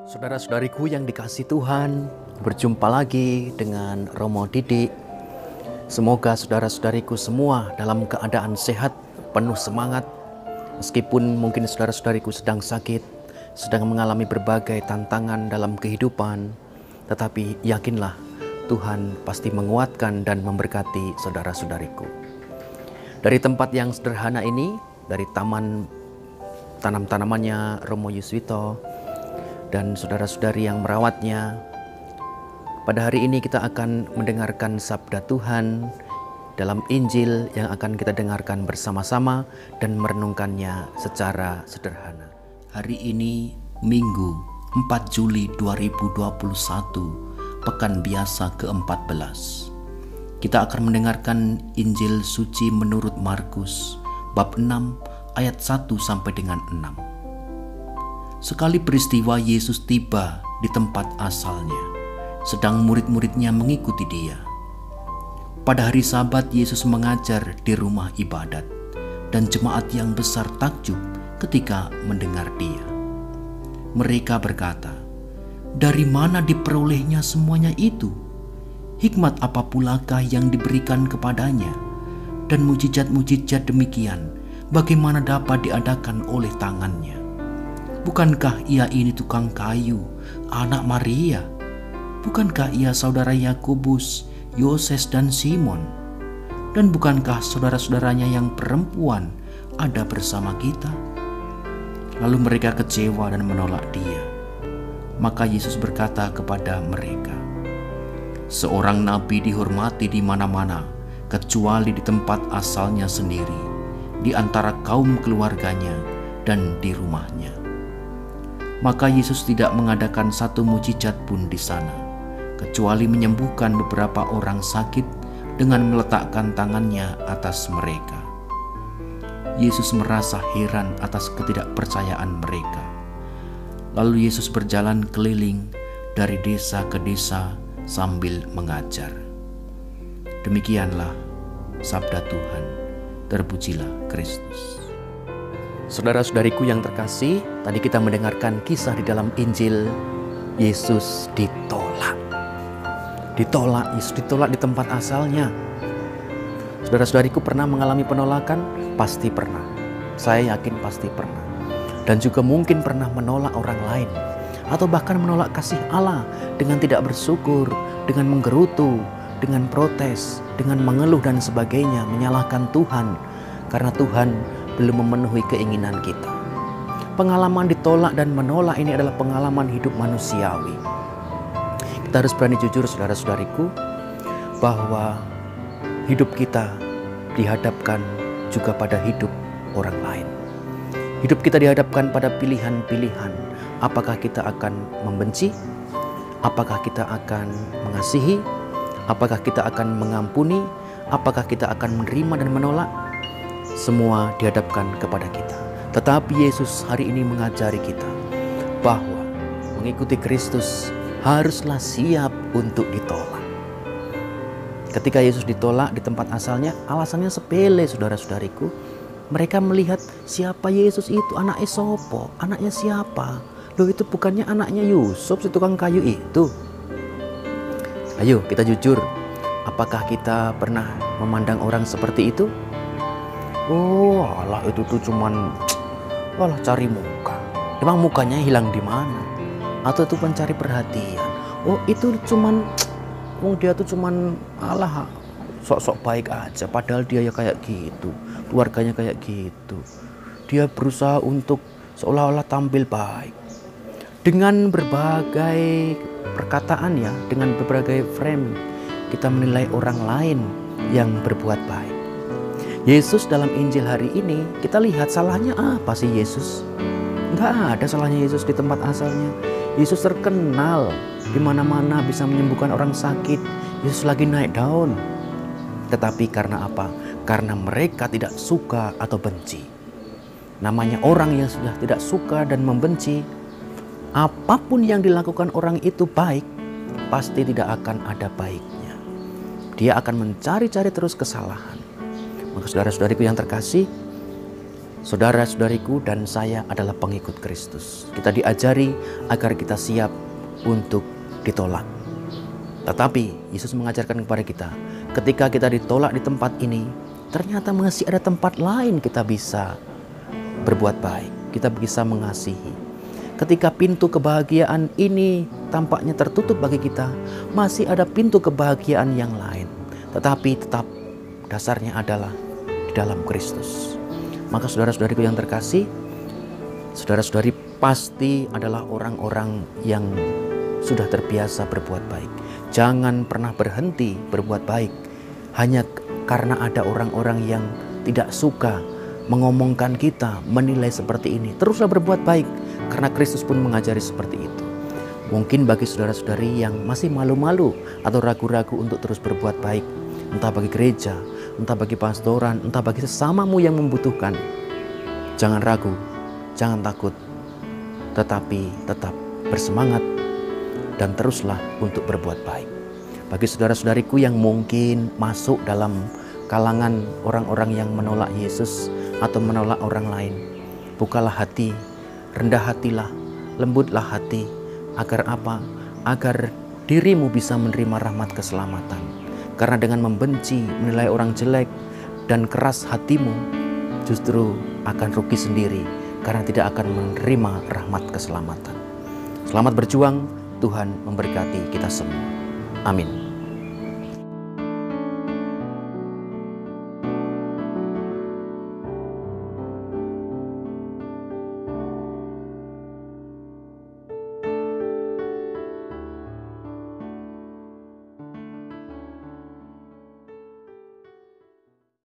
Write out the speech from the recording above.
Saudara-saudariku yang dikasihi Tuhan, berjumpa lagi dengan Romo Didik. Semoga saudara-saudariku semua dalam keadaan sehat, penuh semangat. Meskipun mungkin saudara-saudariku sedang sakit, sedang mengalami berbagai tantangan dalam kehidupan, tetapi yakinlah Tuhan pasti menguatkan dan memberkati saudara-saudariku. Dari tempat yang sederhana ini, dari taman tanam-tanamannya Romo Yuswito dan saudara-saudari yang merawatnya, pada hari ini kita akan mendengarkan sabda Tuhan dalam Injil yang akan kita dengarkan bersama-sama dan merenungkannya secara sederhana. Hari ini Minggu 4 Juli 2021, Pekan Biasa ke-14. Kita akan mendengarkan Injil Suci menurut Markus, bab 6 ayat 1 sampai dengan 6. Sekali peristiwa Yesus tiba di tempat asalnya, sedang murid-muridnya mengikuti dia. Pada hari Sabat Yesus mengajar di rumah ibadat, dan jemaat yang besar takjub ketika mendengar dia. Mereka berkata, "Dari mana diperolehnya semuanya itu? Hikmat apa pulakah yang diberikan kepadanya? Dan mujizat-mujizat demikian, bagaimana dapat diadakan oleh tangannya? Bukankah ia ini tukang kayu, anak Maria? Bukankah ia saudara Yakobus, Yoses dan Simon? Dan bukankah saudara-saudaranya yang perempuan ada bersama kita?" Lalu mereka kecewa dan menolak dia. Maka Yesus berkata kepada mereka, "Seorang nabi dihormati di mana-mana, kecuali di tempat asalnya sendiri, di antara kaum keluarganya dan di rumahnya." Maka Yesus tidak mengadakan satu mujizat pun di sana, kecuali menyembuhkan beberapa orang sakit dengan meletakkan tangannya atas mereka. Yesus merasa heran atas ketidakpercayaan mereka. Lalu Yesus berjalan keliling dari desa ke desa sambil mengajar. Demikianlah sabda Tuhan. Terpujilah Kristus. Saudara-saudariku yang terkasih, tadi kita mendengarkan kisah di dalam Injil. Yesus ditolak. Yesus ditolak di tempat asalnya. Saudara-saudariku pernah mengalami penolakan? Pasti pernah. Saya yakin pasti pernah. Dan juga mungkin pernah menolak orang lain, atau bahkan menolak kasih Allah dengan tidak bersyukur, dengan menggerutu, dengan protes, dengan mengeluh dan sebagainya, menyalahkan Tuhan karena Tuhan belum memenuhi keinginan kita. Pengalaman ditolak dan menolak ini adalah pengalaman hidup manusiawi. Kita harus berani jujur saudara-saudariku, bahwa hidup kita dihadapkan juga pada hidup orang lain. Hidup kita dihadapkan pada pilihan-pilihan. Apakah kita akan membenci? Apakah kita akan mengasihi? Apakah kita akan mengampuni? Apakah kita akan menerima dan menolak? Semua dihadapkan kepada kita. Tetapi Yesus hari ini mengajari kita bahwa mengikuti Kristus haruslah siap untuk ditolak. Ketika Yesus ditolak di tempat asalnya, alasannya sepele saudara-saudariku. Mereka melihat siapa Yesus itu, anaknya sopo, anaknya siapa? Loh, itu bukannya anaknya Yusuf si tukang kayu itu? Ayo kita jujur, apakah kita pernah memandang orang seperti itu? Oh alah, itu tuh cuman cari muka. Emang mukanya hilang di mana? Atau itu pencari perhatian? Oh itu cuman dia tuh cuman alah sok-sok baik aja, padahal dia ya kayak gitu, keluarganya kayak gitu. Dia berusaha untuk seolah-olah tampil baik. Dengan berbagai perkataan ya, dengan berbagai frame, kita menilai orang lain yang berbuat baik. Yesus dalam Injil hari ini, kita lihat salahnya apa sih Yesus? Nggak ada salahnya Yesus di tempat asalnya. Yesus terkenal di mana-mana bisa menyembuhkan orang sakit. Yesus lagi naik daun. Tetapi karena apa? Karena mereka tidak suka atau benci. Namanya orang yang sudah tidak suka dan membenci, apapun yang dilakukan orang itu baik, pasti tidak akan ada baiknya. Dia akan mencari-cari terus kesalahan. Maka saudara-saudariku yang terkasih, Saudara-saudariku dan saya adalah pengikut Kristus. Kita diajari agar kita siap untuk ditolak. Tetapi Yesus mengajarkan kepada kita, ketika kita ditolak di tempat ini, ternyata masih ada tempat lain kita bisa berbuat baik. Kita bisa mengasihi. Ketika pintu kebahagiaan ini tampaknya tertutup bagi kita, masih ada pintu kebahagiaan yang lain. Tetapi tetap dasarnya adalah di dalam Kristus. Maka saudara-saudariku yang terkasih, saudara-saudari pasti adalah orang-orang yang sudah terbiasa berbuat baik. Jangan pernah berhenti berbuat baik hanya karena ada orang-orang yang tidak suka mengomongkan kita, menilai seperti ini. Teruslah berbuat baik karena Kristus pun mengajari seperti itu. Mungkin bagi saudara-saudari yang masih malu-malu atau ragu-ragu untuk terus berbuat baik, entah bagi gereja, entah bagi pastoran, entah bagi sesamamu yang membutuhkan, jangan ragu, jangan takut, tetapi tetap bersemangat dan teruslah untuk berbuat baik. Bagi saudara-saudariku yang mungkin masuk dalam kalangan orang-orang yang menolak Yesus atau menolak orang lain, bukalah hati, rendah hatilah, lembutlah hati, agar apa? Agar dirimu bisa menerima rahmat keselamatan. Karena dengan membenci, menilai orang jelek, dan keras hatimu, justru akan rugi sendiri karena tidak akan menerima rahmat keselamatan. Selamat berjuang, Tuhan memberkati kita semua. Amin.